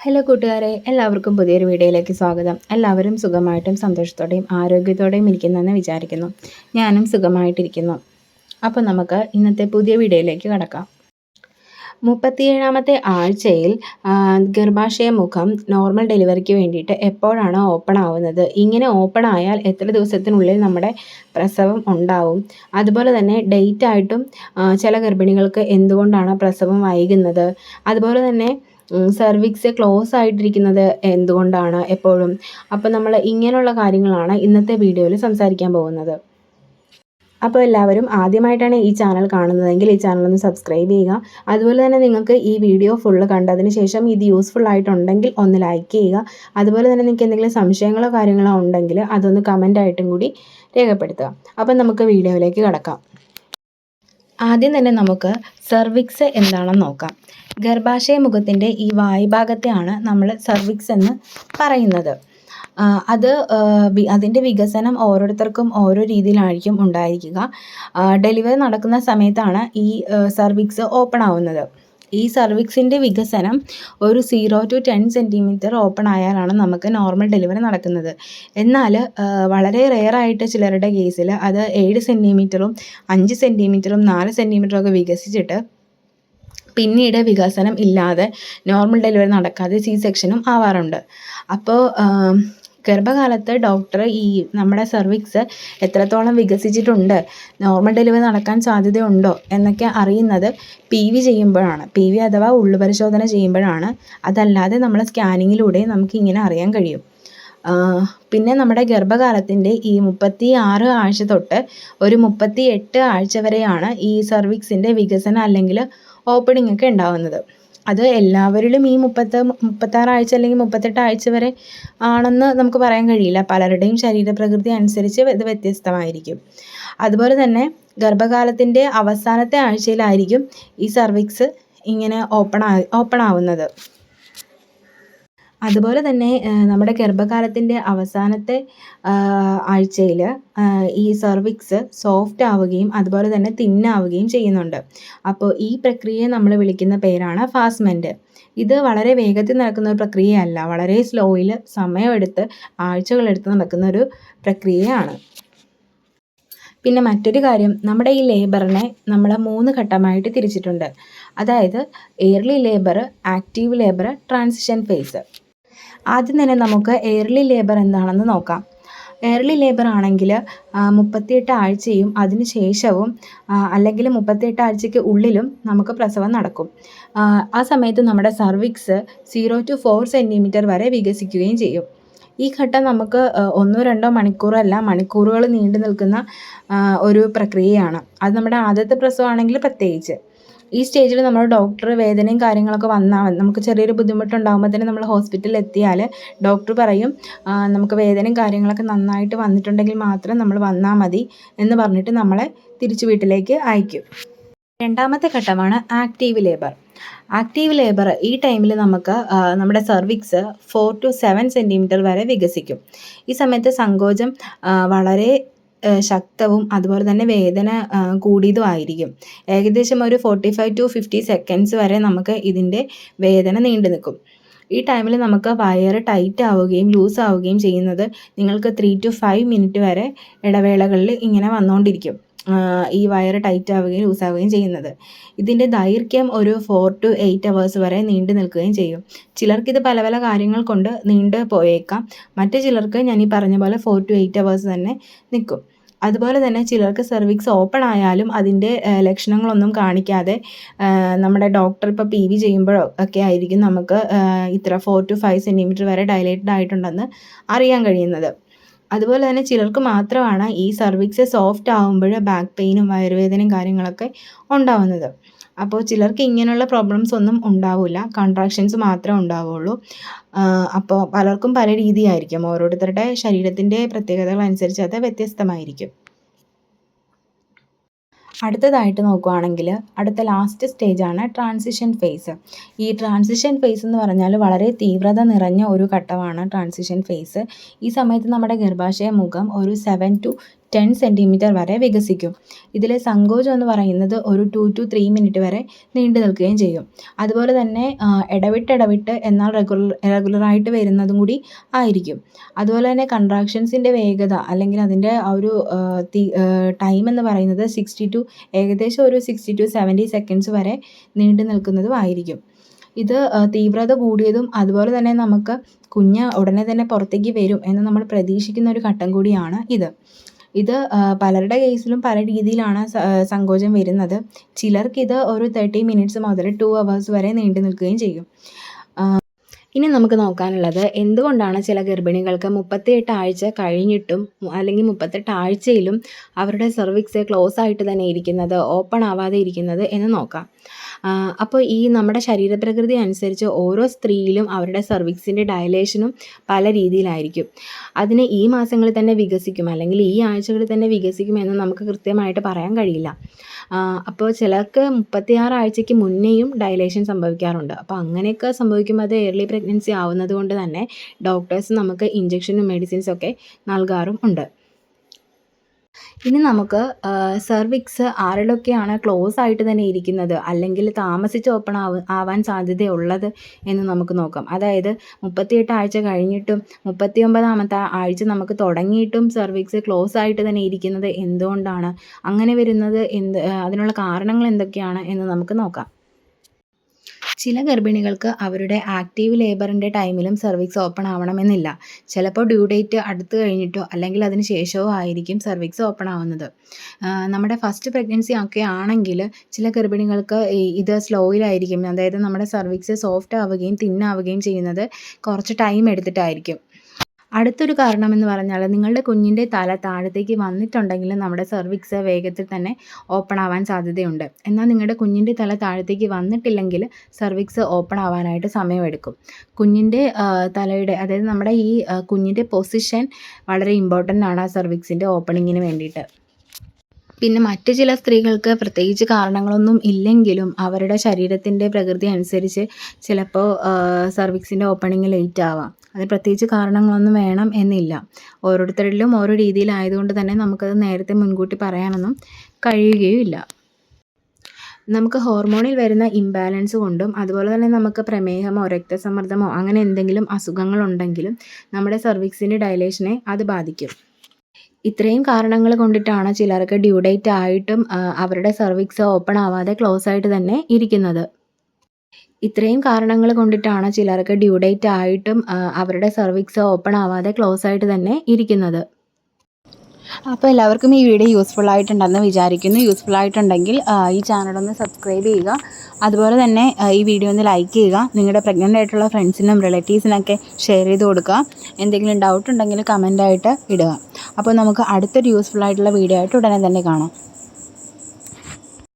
Hello കൂട്ടുകാരെ, എല്ലാവർക്കും പുതിയൊരു വീഡിയോയിലേക്ക് സ്വാഗതം. എല്ലാവരും സുഖമായിട്ടും സന്തോഷത്തോടെയും ആരോഗ്യത്തോടെയും ഇരിക്കുന്നെന്ന് വിചാരിക്കുന്നു. ഞാനും സുഖമായിട്ടിരിക്കുന്നു. അപ്പോൾ നമുക്ക് ഇന്നത്തെ പുതിയ വീഡിയോയിലേക്ക് കടക്കാം. 37ാമത്തെ ആഴ്ചയിൽ ഗർഭാശയ മുഖം നോർമൽ ഡെലിവറിക്ക് വേണ്ടിയിട്ട് എപ്പോഴാണ് ഓപ്പൺ ആവുന്നത്, ഇങ്ങനെ ഓപ്പൺ ആയാൽ എത്ര ദിവസത്തിനുള്ളിൽ നമ്മുടെ പ്രസവം ഉണ്ടാവും, അതുപോലെ തന്നെ ഡേറ്റ് ആയിട്ടും ചില ഗർഭിണികൾക്ക് എന്തുകൊണ്ടാണ് പ്രസവം വൈകുന്നത്, അതുപോലെ തന്നെ സെർവിക്സ് ക്ലോസ് ആയിട്ടിരിക്കുന്നത് എന്തുകൊണ്ടാണ് എപ്പോഴും. അപ്പോൾ നമ്മൾ ഇങ്ങനെയുള്ള കാര്യങ്ങളാണ് ഇന്നത്തെ വീഡിയോയിൽ സംസാരിക്കാൻ പോകുന്നത്. അപ്പോൾ എല്ലാവരും ആദ്യമായിട്ടാണ് ഈ ചാനൽ കാണുന്നതെങ്കിൽ ഈ ചാനൽ ഒന്ന് സബ്സ്ക്രൈബ് ചെയ്യുക. അതുപോലെ തന്നെ നിങ്ങൾക്ക് ഈ വീഡിയോ ഫുള്ള് കണ്ടതിന് ശേഷം ഇത് യൂസ്ഫുൾ ആയിട്ടുണ്ടെങ്കിൽ ഒന്ന് ലൈക്ക് ചെയ്യുക. അതുപോലെ തന്നെ നിങ്ങൾക്ക് എന്തെങ്കിലും സംശയങ്ങളോ കാര്യങ്ങളോ ഉണ്ടെങ്കിൽ അതൊന്ന് കമൻ്റ് ആയിട്ടും കൂടി രേഖപ്പെടുത്തുക. അപ്പം നമുക്ക് വീഡിയോയിലേക്ക് കടക്കാം. ആദ്യം തന്നെ നമുക്ക് സെർവിക്സ് എന്താണെന്ന് നോക്കാം. ഗർഭാശയ മുഖത്തിൻ്റെ ഈ വായ്ഭാഗത്തെയാണ് നമ്മൾ സെർവിക്സ് എന്ന് പറയുന്നത്. അതിൻ്റെ വികസനം ഓരോരുത്തർക്കും ഓരോ രീതിയിലായിരിക്കും ഉണ്ടായിരിക്കുക. ഡെലിവറി നടക്കുന്ന സമയത്താണ് ഈ സെർവിക്സ് ഓപ്പൺ ആവുന്നത്. ഈ സെർവിക്സിൻ്റെ വികസനം ഒരു 0 to 10 സെൻറ്റിമീറ്റർ ഓപ്പൺ ആയാലാണ് നമുക്ക് നോർമൽ ഡെലിവറി നടക്കുന്നത്. എന്നാൽ വളരെ റെയറായിട്ട് ചിലരുടെ കേസിൽ അത് 7 സെൻറ്റിമീറ്ററും 5 സെൻറ്റിമീറ്ററും 4 സെൻറ്റിമീറ്ററും ഒക്കെ വികസിച്ചിട്ട് പിന്നീട് വികസനം ഇല്ലാതെ നോർമൽ ഡെലിവറി നടക്കാതെ സെക്ഷനും ആവാറുണ്ട്. അപ്പോൾ ഗർഭകാലത്ത് ഡോക്ടർ ഈ നമ്മുടെ സെർവിക്സ് എത്രത്തോളം വികസിച്ചിട്ടുണ്ട്, നോർമൽ ഡെലിവറി നടക്കാൻ സാധ്യതയുണ്ടോ എന്നൊക്കെ അറിയുന്നത് PV ചെയ്യുമ്പോഴാണ്. PV അഥവാ ഉള്ളുപരിശോധന ചെയ്യുമ്പോഴാണ്. അതല്ലാതെ നമ്മൾ സ്കാനിങ്ങിലൂടെ നമുക്കിങ്ങനെ അറിയാൻ കഴിയും. പിന്നെ നമ്മുടെ ഗർഭകാലത്തിൻ്റെ ഈ 36 ആഴ്ച തൊട്ട് ഒരു 38 ആഴ്ച വരെയാണ് ഈ സെർവിക്സിൻ്റെ വികസനം അല്ലെങ്കിൽ ഓപ്പണിംഗ് ഒക്കെ ഉണ്ടാവുന്നത്. അത് എല്ലാവരിലും ഈ 36 ആഴ്ച അല്ലെങ്കിൽ 38 ആഴ്ച വരെ ആണെന്ന് നമുക്ക് പറയാൻ കഴിയില്ല. പലരുടെയും ശരീരപ്രകൃതി അനുസരിച്ച് ഇത് വ്യത്യസ്തമായിരിക്കും. അതുപോലെ തന്നെ ഗർഭകാലത്തിൻ്റെ അവസാനത്തെ ആഴ്ചയിലായിരിക്കും ഈ സെർവിക്സ് ഇങ്ങനെ ഓപ്പൺ ആവുന്നത്. അതുപോലെ തന്നെ നമ്മുടെ ഗർഭകാലത്തിൻ്റെ അവസാനത്തെ ആഴ്ചയിൽ ഈ സെർവിക്സ് സോഫ്റ്റ് ആവുകയും അതുപോലെ തന്നെ തിന്നാവുകയും ചെയ്യുന്നുണ്ട്. അപ്പോൾ ഈ പ്രക്രിയയെ നമ്മൾ വിളിക്കുന്ന പേരാണ് ഫാസ്മെൻറ്റ്. ഇത് വളരെ വേഗത്തിൽ നടക്കുന്ന ഒരു പ്രക്രിയയല്ല, വളരെ സ്ലോയിൽ സമയമെടുത്ത് ആഴ്ചകളെടുത്ത് നടക്കുന്ന ഒരു പ്രക്രിയയാണ്. പിന്നെ മറ്റൊരു കാര്യം, നമ്മുടെ ഈ ലേബറിനെ നമ്മൾ 3 ഘട്ടമായിട്ട് തിരിച്ചിട്ടുണ്ട്. അതായത് early labour, active labour, transition phase. ആദ്യം തന്നെ നമുക്ക് ഏർലി ലേബർ എന്താണെന്ന് നോക്കാം. ഏർലി ലേബർ ആണെങ്കിൽ 38 ആഴ്ചയും അതിന് ശേഷവും അല്ലെങ്കിൽ 38 ആഴ്ചയ്ക്ക് ഉള്ളിലും നമുക്ക് പ്രസവം നടക്കും. ആ സമയത്ത് നമ്മുടെ സർവിക്സ് 0 to 4 സെൻറ്റിമീറ്റർ വരെ വികസിക്കുകയും ചെയ്യും. ഈ ഘട്ടം നമുക്ക് 1-2 മണിക്കൂറല്ല, മണിക്കൂറുകൾ നീണ്ടു നിൽക്കുന്ന ഒരു പ്രക്രിയയാണ്. അത് നമ്മുടെ ആദ്യത്തെ പ്രസവമാണെങ്കിൽ പ്രത്യേകിച്ച്. ഈ സ്റ്റേജിൽ നമ്മൾ ഡോക്ടർ വേദനയും കാര്യങ്ങളൊക്കെ വന്നാൽ, നമുക്ക് ചെറിയൊരു ബുദ്ധിമുട്ടുണ്ടാകുമ്പോൾ തന്നെ നമ്മൾ ഹോസ്പിറ്റലിൽ എത്തിയാൽ ഡോക്ടർ പറയും നമുക്ക് വേദനയും കാര്യങ്ങളൊക്കെ നന്നായിട്ട് വന്നിട്ടുണ്ടെങ്കിൽ മാത്രം നമ്മൾ വന്നാൽ മതി എന്ന് പറഞ്ഞിട്ട് നമ്മളെ തിരിച്ചു വീട്ടിലേക്ക് അയക്കും. രണ്ടാമത്തെ ഘട്ടമാണ് ആക്റ്റീവ് ലേബർ. ആക്റ്റീവ് ലേബർ ഈ ടൈമിൽ നമുക്ക് നമ്മുടെ സെർവിക്സ് 4 to 7 സെൻറ്റിമീറ്റർ വരെ വികസിക്കും. ഈ സമയത്ത് സങ്കോചം വളരെ ശക്തവും അതുപോലെ തന്നെ വേദന കൂടിയതും ആയിരിക്കും. ഏകദേശം ഒരു 45 to 50 സെക്കൻഡ്സ് വരെ നമുക്ക് ഇതിൻ്റെ വേദന നീണ്ടു നിൽക്കും. ഈ ടൈമിൽ നമുക്ക് വയറ് ടൈറ്റ് ആവുകയും ലൂസ് ആവുകയും ചെയ്യുന്നത് നിങ്ങൾക്ക് 3 to 5 മിനിറ്റ് വരെ ഇടവേളകളിൽ ഇങ്ങനെ വന്നുകൊണ്ടിരിക്കും. ഈ വയറ് ടൈറ്റ് ആവുകയും ലൂസ് ആവുകയും ചെയ്യുന്നത്. ഇതിൻ്റെ ദൈർഘ്യം ഒരു 4 to 8 hours വരെ നീണ്ടു നിൽക്കുകയും ചെയ്യും. ചിലർക്കിത് പല പല കാര്യങ്ങൾ കൊണ്ട് നീണ്ടു പോയേക്കാം. മറ്റു ചിലർക്ക് ഞാൻ ഈ പറഞ്ഞ പോലെ 4 to 8 hours തന്നെ നിൽക്കും. അതുപോലെ തന്നെ ചിലർക്ക് സെർവിക്സ് ഓപ്പൺ ആയാലും അതിൻ്റെ ലക്ഷണങ്ങളൊന്നും കാണിക്കാതെ നമ്മുടെ ഡോക്ടർ ഇപ്പോൾ PV ചെയ്യുമ്പോഴോ ഒക്കെ ആയിരിക്കും നമുക്ക് ഇത്ര 4 to 5 സെൻറ്റിമീറ്റർ വരെ ഡയലേറ്റഡ് ആയിട്ടുണ്ടെന്ന് അറിയാൻ കഴിയുന്നത്. അതുപോലെ തന്നെ ചിലർക്ക് മാത്രമാണ് ഈ സെർവിക്സ് സോഫ്റ്റ് ആകുമ്പോൾ ബാക്ക് പെയിനും വയറുവേദനയും കാര്യങ്ങളൊക്കെ ഉണ്ടാവുന്നത്. അപ്പോൾ ചിലർക്ക് ഇങ്ങനെയുള്ള പ്രോബ്ലംസ് ഒന്നും ഉണ്ടാവില്ല, കോൺട്രാക്ഷൻസ് മാത്രമേ ഉണ്ടാവുള്ളൂ. അപ്പോൾ പലർക്കും പല രീതിയായിരിക്കും, ഓരോരുത്തരുടെ ശരീരത്തിൻ്റെ പ്രത്യേകതകൾ അനുസരിച്ച് അത് വ്യത്യസ്തമായിരിക്കും. അടുത്തതായിട്ട് നോക്കുകയാണെങ്കിൽ അടുത്ത ലാസ്റ്റ് സ്റ്റേജാണ് ട്രാൻസിഷൻ ഫേസ്. ഈ ട്രാൻസിഷൻ ഫേസ് എന്ന് പറഞ്ഞാൽ വളരെ തീവ്രത നിറഞ്ഞ ഒരു ഘട്ടമാണ് ട്രാൻസിഷൻ ഫേസ്. ഈ സമയത്ത് നമ്മുടെ ഗർഭാശയ മുഖം ഒരു 7 to 10 സെൻറ്റിമീറ്റർ വരെ വികസിക്കും. ഇതിലെ സങ്കോചം എന്ന് പറയുന്നത് ഒരു 2 to 3 മിനിറ്റ് വരെ നീണ്ടു നിൽക്കുകയും ചെയ്യും. അതുപോലെ തന്നെ ഇടവിട്ട് എന്നാൽ റെഗുലറായിട്ട് വരുന്നതും കൂടി ആയിരിക്കും. അതുപോലെ തന്നെ കൺട്രാക്ഷൻസിൻ്റെ വേഗത അല്ലെങ്കിൽ അതിൻ്റെ ആ ഒരു ടൈം എന്ന് പറയുന്നത് ഏകദേശം ഒരു 60 to 70 സെക്കൻഡ്സ് വരെ നീണ്ടു നിൽക്കുന്നതും ആയിരിക്കും. ഇത് തീവ്രത കൂടിയതും അതുപോലെ തന്നെ നമുക്ക് കുഞ്ഞ് ഉടനെ തന്നെ പുറത്തേക്ക് വരും എന്ന് നമ്മൾ പ്രതീക്ഷിക്കുന്ന ഒരു ഘട്ടം കൂടിയാണ് ഇത് പലരുടെ കേസിലും പല രീതിയിലാണ് സങ്കോചം വരുന്നത്. ചിലർക്കിത് ഒരു 30 മിനിറ്റ്സ് മുതൽ 2 അവേഴ്സ് വരെ നീണ്ടു നിൽക്കുകയും ചെയ്യും. ഇനി നമുക്ക് നോക്കാനുള്ളത് എന്തുകൊണ്ടാണ് ചില ഗർഭിണികൾക്ക് 38 ആഴ്ച കഴിഞ്ഞിട്ടും അല്ലെങ്കിൽ 38 ആഴ്ചയിലും അവരുടെ സെർവിക്സ് ക്ലോസ് ആയിട്ട് തന്നെ ഇരിക്കുന്നത്, ഓപ്പൺ ആവാതെ ഇരിക്കുന്നത് എന്ന് നോക്കാം. അപ്പോൾ ഈ നമ്മുടെ ശരീരപ്രകൃതി അനുസരിച്ച് ഓരോ സ്ത്രീയിലും അവരുടെ സെർവിക്സിൻ്റെ ഡയലേഷനും പല രീതിയിലായിരിക്കും. അതിന് ഈ മാസങ്ങളിൽ തന്നെ വികസിക്കും അല്ലെങ്കിൽ ഈ ആഴ്ചകളിൽ തന്നെ വികസിക്കുമെന്ന് നമുക്ക് കൃത്യമായിട്ട് പറയാൻ കഴിയില്ല. അപ്പോൾ ചിലർക്ക് 36 ആഴ്ചയ്ക്ക് മുന്നേയും ഡയലേഷൻ സംഭവിക്കാറുണ്ട്. അപ്പോൾ അങ്ങനെയൊക്കെ സംഭവിക്കുമ്പോൾ അത് ഏർലി പ്രഗ്നൻസി ആവുന്നത് കൊണ്ട് തന്നെ ഡോക്ടേഴ്സ് നമുക്ക് ഇഞ്ചക്ഷനും മെഡിസിൻസൊക്കെ നൽകാറും ഉണ്ട്. ഇനി നമുക്ക് സെർവിക്സ് ആരിലൊക്കെയാണ് ക്ലോസ് ആയിട്ട് തന്നെ ഇരിക്കുന്നത് അല്ലെങ്കിൽ താമസിച്ച് ഓപ്പൺ ആവാൻ സാധ്യതയുള്ളത് എന്ന് നമുക്ക് നോക്കാം. അതായത് 38 ആഴ്ച കഴിഞ്ഞിട്ടും 39ാമത്തെ ആഴ്ച നമുക്ക് തുടങ്ങിയിട്ടും സെർവിക്സ് ക്ലോസ് ആയിട്ട് തന്നെ ഇരിക്കുന്നത് എന്തുകൊണ്ടാണ്? അങ്ങനെ വരുന്നത് അതിനുള്ള കാരണങ്ങൾ എന്തൊക്കെയാണ് എന്ന് നമുക്ക് നോക്കാം. ചില ഗർഭിണികൾക്ക് അവരുടെ ആക്റ്റീവ് ലേബറിൻ്റെ ടൈമിലും സെർവിക്സ് ഓപ്പൺ ആവണമെന്നില്ല. ചിലപ്പോൾ ഡ്യൂ ഡേറ്റ് അടുത്ത് കഴിഞ്ഞിട്ടോ അല്ലെങ്കിൽ അതിന് ശേഷമോ ആയിരിക്കും സെർവിക്സ് ഓപ്പൺ ആവുന്നത്. നമ്മുടെ ഫസ്റ്റ് പ്രഗ്നൻസി ഒക്കെ ആണെങ്കിൽ ചില ഗർഭിണികൾക്ക് ഇത് സ്ലോയിലായിരിക്കും. അതായത് നമ്മുടെ സെർവിക്സ് സോഫ്റ്റ് ആവുകയും തിന്നാവുകയും ചെയ്യുന്നത് കുറച്ച് ടൈം എടുത്തിട്ടായിരിക്കും. അടുത്തൊരു കാരണം എന്ന് പറഞ്ഞാൽ നിങ്ങളുടെ കുഞ്ഞിൻ്റെ തല താഴത്തേക്ക് വന്നിട്ടുണ്ടെങ്കിൽ നമ്മുടെ സെർവിക്സ് വേഗത്തിൽ തന്നെ ഓപ്പൺ ആവാൻ സാധ്യതയുണ്ട്. എന്നാൽ നിങ്ങളുടെ കുഞ്ഞിൻ്റെ തല താഴത്തേക്ക് വന്നിട്ടില്ലെങ്കിൽ സെർവിക്സ് ഓപ്പൺ ആവാനായിട്ട് സമയമെടുക്കും. കുഞ്ഞിൻ്റെ തലയുടെ അതായത് നമ്മുടെ ഈ കുഞ്ഞിൻ്റെ പൊസിഷൻ വളരെ ഇമ്പോർട്ടൻ്റ് ആണ് ആ സെർവിക്സിൻ്റെ ഓപ്പണിങ്ങിന് വേണ്ടിയിട്ട്. പിന്നെ മറ്റ് ചില സ്ത്രീകൾക്ക് പ്രത്യേകിച്ച് കാരണങ്ങളൊന്നും ഇല്ലെങ്കിലും അവരുടെ ശരീരത്തിൻ്റെ പ്രകൃതി അനുസരിച്ച് ചിലപ്പോൾ സെർവിക്സിൻ്റെ ഓപ്പണിങ് ലേറ്റ് ആവാം. അത് പ്രത്യേകിച്ച് കാരണങ്ങളൊന്നും വേണം എന്നില്ല. ഓരോരുത്തരിലും ഓരോ രീതിയിലായതുകൊണ്ട് തന്നെ നമുക്കത് നേരത്തെ മുൻകൂട്ടി പറയാനൊന്നും കഴിയുകയുമില്ല. നമുക്ക് ഹോർമോണിൽ വരുന്ന ഇംബാലൻസ് കൊണ്ടും അതുപോലെ തന്നെ നമുക്ക് പ്രമേഹമോ രക്തസമ്മർദ്ദമോ അങ്ങനെ എന്തെങ്കിലും അസുഖങ്ങളുണ്ടെങ്കിലും നമ്മുടെ സെർവിക്സിൻ്റെ ഡയലേഷനെ അത് ബാധിക്കും. ഇത്രയും കാരണങ്ങൾ കൊണ്ടിട്ടാണ് ചിലർക്ക് ഡ്യൂ ഡേറ്റ് ആയിട്ടും അവരുടെ സെർവിക്സ് ഓപ്പൺ ആവാതെ ക്ലോസ് ആയിട്ട് തന്നെ ഇരിക്കുന്നത്. ഇത്രയും കാരണങ്ങൾ കൊണ്ടിട്ടാണ് ചിലർക്ക് ഡ്യൂ ഡേറ്റ് ആയിട്ടും അവരുടെ സെർവിക്സ് ഓപ്പൺ ആവാതെ ക്ലോസ് ആയിട്ട് തന്നെ ഇരിക്കുന്നത്. അപ്പോൾ എല്ലാവർക്കും ഈ വീഡിയോ യൂസ്ഫുൾ ആയിട്ടുണ്ടെന്ന് വിചാരിക്കുന്നു. യൂസ്ഫുൾ ആയിട്ടുണ്ടെങ്കിൽ ഈ ചാനലൊന്ന് സബ്സ്ക്രൈബ് ചെയ്യുക. അതുപോലെ തന്നെ ഈ വീഡിയോ ഒന്ന് ലൈക്ക് ചെയ്യുക. നിങ്ങളുടെ പ്രഗ്നൻ്റ് ആയിട്ടുള്ള ഫ്രണ്ട്സിനും റിലേറ്റീവ്സിനൊക്കെ ഷെയർ ചെയ്ത് കൊടുക്കുക. എന്തെങ്കിലും ഡൗട്ട് ഉണ്ടെങ്കിൽ കമൻ്റായിട്ട് ഇടുക. അപ്പോൾ നമുക്ക് അടുത്തൊരു യൂസ്ഫുൾ ആയിട്ടുള്ള വീഡിയോ ആയിട്ട് ഉടനെ തന്നെ കാണാം.